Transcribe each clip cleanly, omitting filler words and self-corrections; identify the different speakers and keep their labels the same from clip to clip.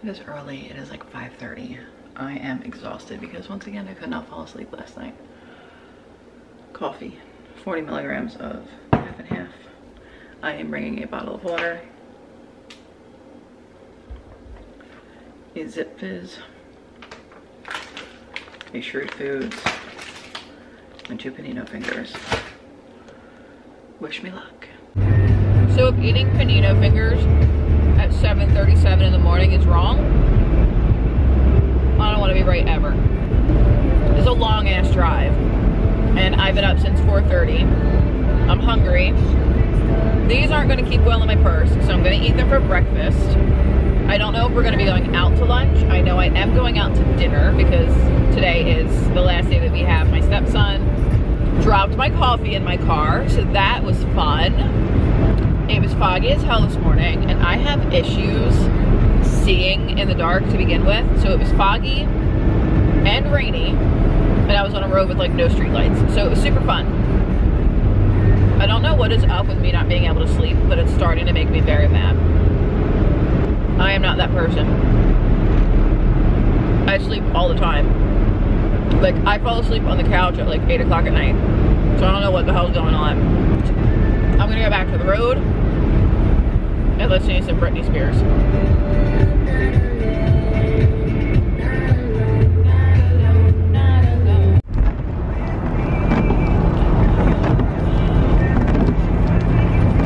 Speaker 1: is early. It is like 5:30. I am exhausted because once again I could not fall asleep last night. Coffee, 40 milligrams of half and half. I am bringing a bottle of water, a Zip Fizz, a Shrewd Foods, and 2 panino fingers. Wish me luck. So if eating panino fingers at 7:37 in the morning is wrong, I don't want to be right ever. It's a long ass drive and I've been up since 4:30. I'm hungry. These aren't going to keep well in my purse, so I'm going to eat them for breakfast. I don't know if we're going to be going out to lunch. I know I am going out to dinner because today is the last day that we have. My stepson dropped my coffee in my car, so that was fun. It was foggy as hell this morning, and I have issues seeing in the dark to begin with. So it was foggy and rainy, and I was on a road with like no street lights, so it was super fun. I don't know what is up with me not being able to sleep, but it's starting to make me very mad. I am not that person. I sleep all the time. Like, I fall asleep on the couch at like 8 o'clock at night, so I don't know what the hell's going on. I'm gonna go back to the road and listen to some Britney Spears.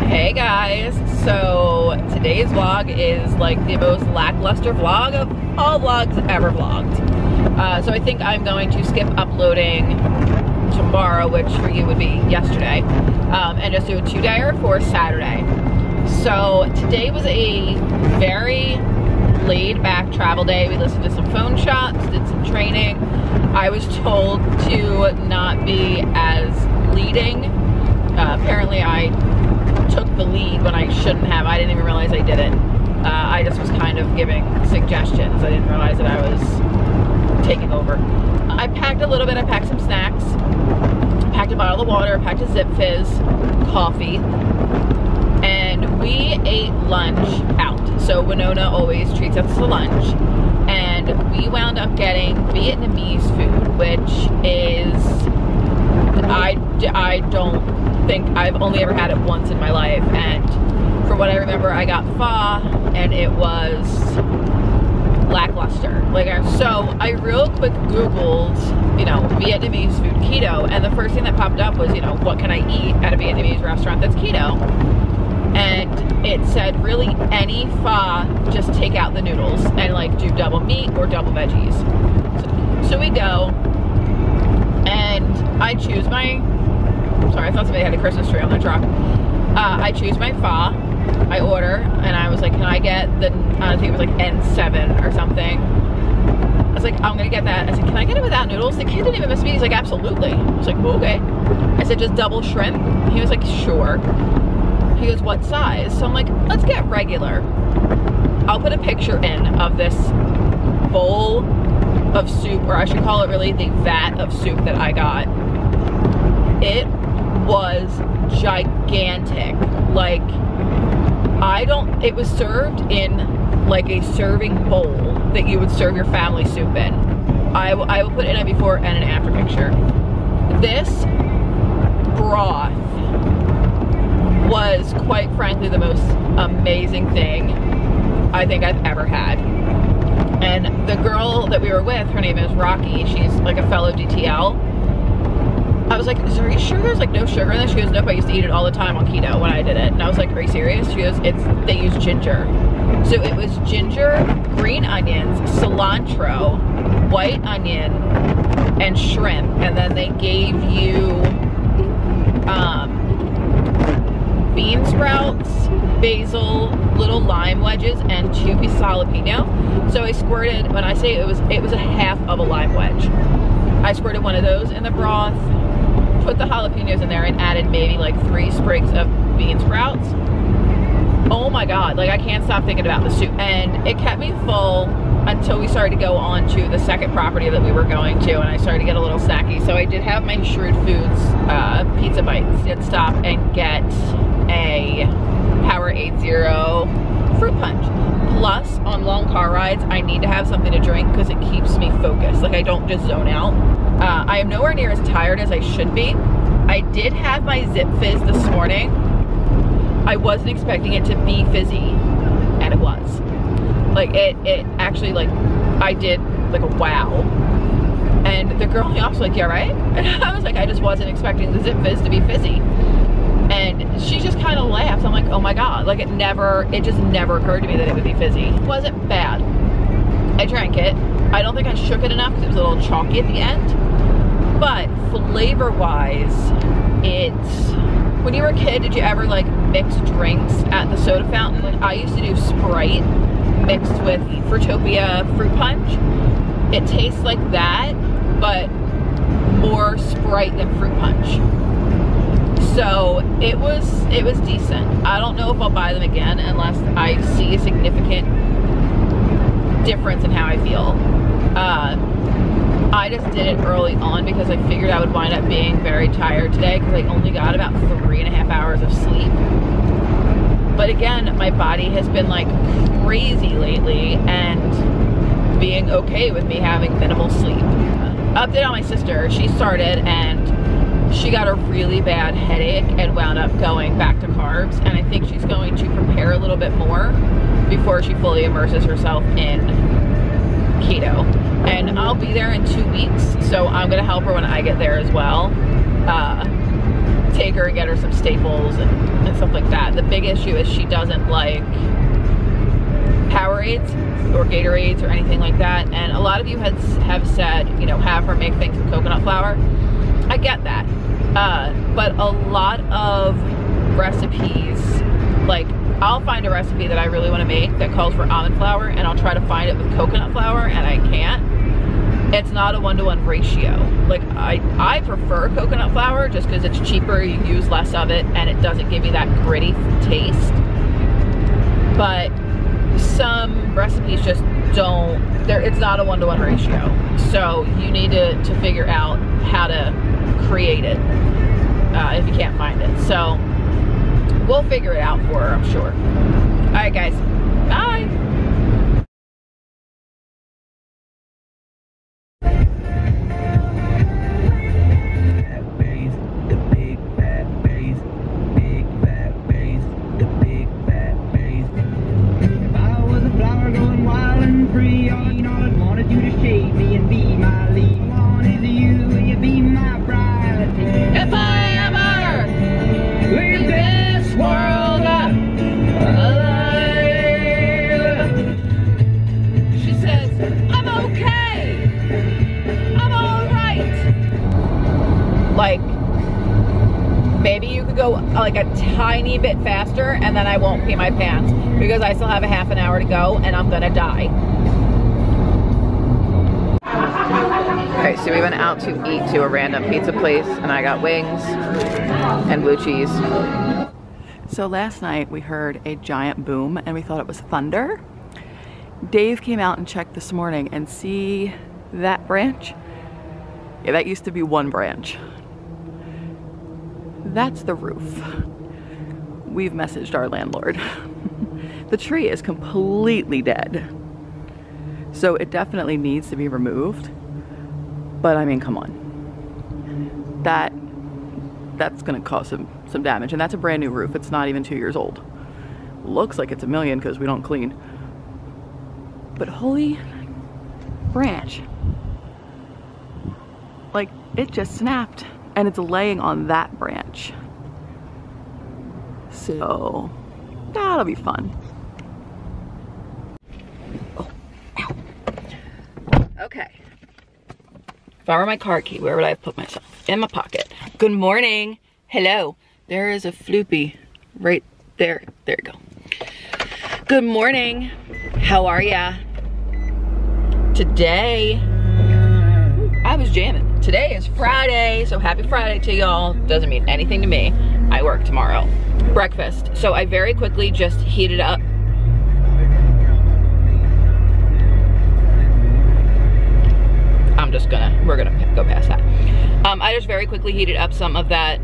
Speaker 1: Hey guys, so today's vlog is like the most lackluster vlog of all vlogs ever vlogged. So I think I'm going to skip uploading tomorrow, which for you would be yesterday, and just do a 2-dayer for Saturday. So today was a very laid back travel day. We listened to some phone shops, did some training. I was told to not be as leading. Apparently I took the lead when I shouldn't have. I didn't even realize I didn't. I just was kind of giving suggestions. I didn't realize that I was taking over. I packed a little bit. I packed some snacks, packed a bottle of water, packed a Zip Fizz, coffee, and we ate lunch out. So Winona always treats us to lunch, and we wound up getting Vietnamese food, which is, I don't think I've only ever had it once in my life, and for what I remember I got pho and it was lackluster. So I real quick Googled, you know, Vietnamese food keto, and the first thing that popped up was, you know, what can I eat at a Vietnamese restaurant that's keto? And it said really any pho, just take out the noodles and like do double meat or double veggies. So we go and I choose my, sorry, I thought somebody had a Christmas tree on their truck. I choose my pho, I order, and I was like, can I get the, I think it was like N7 or something. I was like, I'm gonna get that. I said, can I get it without noodles? The kid didn't even miss me. He's like, absolutely. I was like, well, okay. I said, just double shrimp? He was like, sure. He goes, what size? So I'm like, let's get regular. I'll put a picture in of this bowl of soup, or I should call it really the vat of soup that I got. It was gigantic. Like, it was served in like a serving bowl that you would serve your family soup in. I will put in a before and an after picture. This broth was quite frankly the most amazing thing I think I've ever had. And the girl that we were with, her name is Rocky, she's like a fellow DTL. I was like, are you sure there's like no sugar in this? She goes, nope, I used to eat it all the time on keto when I did it. And I was like, are you serious? She goes, they use ginger. So it was ginger, green onions, cilantro, white onion, and shrimp. And then they gave you bean sprouts, basil, little lime wedges, and 2 pieces of jalapeno. So I squirted, when I say it was a half of a lime wedge. I squirted one of those in the broth, put the jalapenos in there, and added maybe like 3 sprigs of bean sprouts. Oh my God, like I can't stop thinking about the soup. And it kept me full until we started to go on to the second property that we were going to, and I started to get a little snacky. So I did have my Shrewd Foods pizza bites. Did stop and get a Power 80 fruit punch. Plus, on long car rides, I need to have something to drink because it keeps me focused. Like, I don't just zone out. I am nowhere near as tired as I should be. I did have my Zip Fizz this morning. I wasn't expecting it to be fizzy, and it was. Like, it actually, like, I did, like, a wow. And the girl in the office was like, yeah, right? And I was like, I just wasn't expecting the Zip Fizz to be fizzy. And she just kind of laughed. I'm like, oh my God. Like, it just never occurred to me that it would be fizzy. It wasn't bad. I drank it. I don't think I shook it enough because it was a little chalky at the end. But flavor-wise, when you were a kid, did you ever like mix drinks at the soda fountain? I used to do Sprite mixed with Fruitopia fruit punch. It tastes like that, but more Sprite than fruit punch. So it was decent. I don't know if I'll buy them again unless I see a significant difference in how I feel. I just did it early on because I figured I would wind up being very tired today because I only got about 3.5 hours of sleep. But again, my body has been like crazy lately and being okay with me having minimal sleep. Update on my sister, she started and she got a really bad headache and wound up going back to carbs, and I think she's going to prepare a little bit more before she fully immerses herself in keto. And I'll be there in 2 weeks, so I'm gonna help her when I get there as well. Take her and get her some staples and stuff like that. The big issue is she doesn't like Powerades or Gatorades or anything like that. And a lot of you have said, you know, have her make things with coconut flour. I get that. But a lot of recipes, like I'll find a recipe that I really want to make that calls for almond flour, and I'll try to find it with coconut flour, and I can't. It's not a 1-to-1 ratio. Like I prefer coconut flour just because it's cheaper, you use less of it, and it doesn't give you that gritty taste. But some recipes just don't, it's not a 1-to-1 ratio. So you need to figure out how to create it if you can't find it. So we'll figure it out for her, I'm sure. All right, guys, bye. Like, maybe you could go like a tiny bit faster and then I won't pee my pants because I still have a half an hour to go and I'm gonna die. Okay, so we went out to eat to a random pizza place and I got wings and blue cheese. So last night we heard a giant boom and we thought it was thunder. Dave came out and checked this morning and see that branch? Yeah, that used to be one branch. That's the roof. We've messaged our landlord. The tree is completely dead. So it definitely needs to be removed. But I mean, come on. That's gonna cause some damage. And that's a brand new roof. It's not even 2 years old. Looks like it's $1 million because we don't clean. But holy branch. Like, it just snapped. And it's laying on that branch. So that'll be fun. Oh, ow. Okay. If I were my car key, where would I have put myself? In my pocket. Good morning. Hello. There is a floopy right there. There you go. Good morning. How are ya? Today, I was jamming. Today is Friday, so happy Friday to y'all. Doesn't mean anything to me. I work tomorrow. Breakfast. So I very quickly just heated up. We're gonna go past that. I just very quickly heated up some of that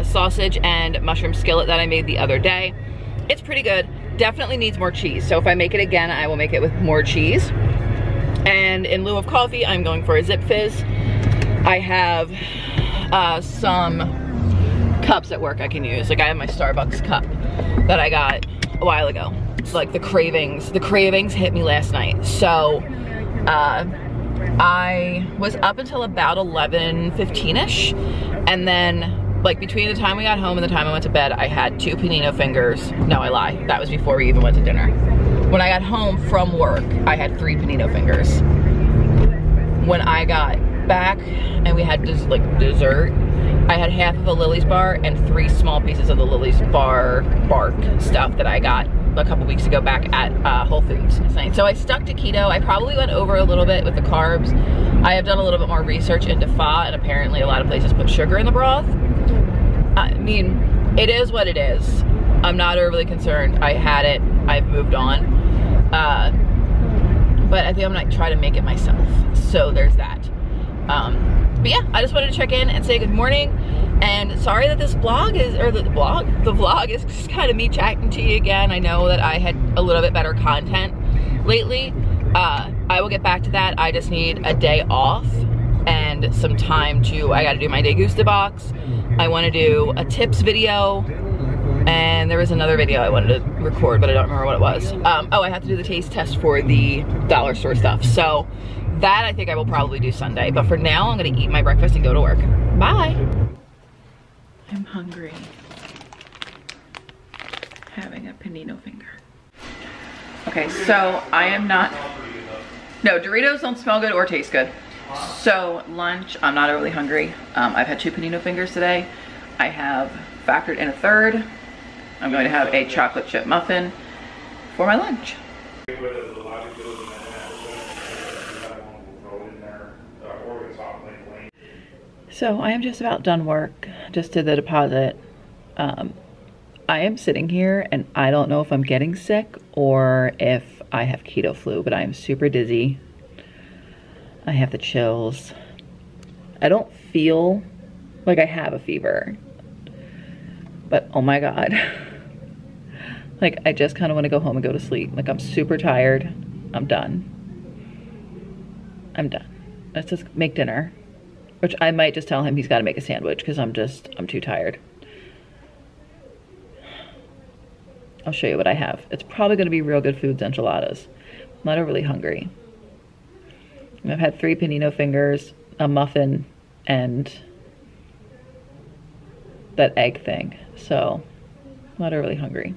Speaker 1: sausage and mushroom skillet that I made the other day. It's pretty good. definitely needs more cheese. So if I make it again, I will make it with more cheese. And in lieu of coffee, I'm going for a Zip Fizz. I have some cups at work I can use. Like I have my Starbucks cup that I got a while ago. Like the cravings hit me last night. So I was up until about 11:15ish, and then like between the time we got home and the time I went to bed, I had 2 panino fingers. No, I lie. That was before we even went to dinner. When I got home from work, I had 3 panino fingers. When I got back and we had just like dessert, I had half of a Lily's bar and 3 small pieces of the Lily's bar bark stuff that I got a couple weeks ago back at Whole Foods. So I stuck to keto. I probably went over a little bit with the carbs. I have done a little bit more research into pho, and apparently a lot of places put sugar in the broth. I mean, it is what it is. I'm not overly concerned. I had it, I've moved on. But I think I'm gonna try to make it myself. So there's that. But yeah, I just wanted to check in and say good morning. And sorry that this vlog is, or the vlog is just kind of me chatting to you again. I know that I had a little bit better content lately. I will get back to that. I just need a day off and some time to, I gotta do my Degusta box. I wanna do a tips video. And there was another video I wanted to record, but I don't remember what it was. Oh, I have to do the taste test for the dollar store stuff. So that I think I will probably do Sunday. But for now, I'm gonna eat my breakfast and go to work. Bye. I'm hungry. Having a panino finger. Okay, so I am not, no, Doritos don't smell good or taste good. So lunch, I'm not overly hungry. I've had 2 panino fingers today. I have factored in a third. I'm going to have a chocolate chip muffin for my lunch. So I am just about done work, just did the deposit. I am sitting here and I don't know if I'm getting sick or if I have keto flu, but I am super dizzy. I have the chills. I don't feel like I have a fever, but oh my God. Like I just kind of want to go home and go to sleep. Like I'm super tired. I'm done. I'm done. Let's just make dinner. Which I might just tell him he's got to make a sandwich because I'm too tired. I'll show you what I have. It's probably going to be Real Good Foods enchiladas. I'm not overly hungry. I've had 3 panino fingers, a muffin, and that egg thing. So, I'm not overly hungry.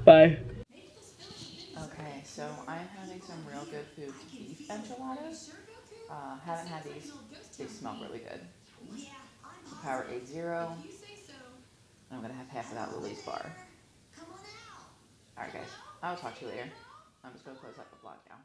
Speaker 1: Bye. Okay, so I'm having some Real Good Foods beef enchiladas. Haven't had these. They smell really good. Power 80. I'm gonna have half of that Lily's bar. Alright guys, I'll talk to you later. I'm just gonna close out the vlog now.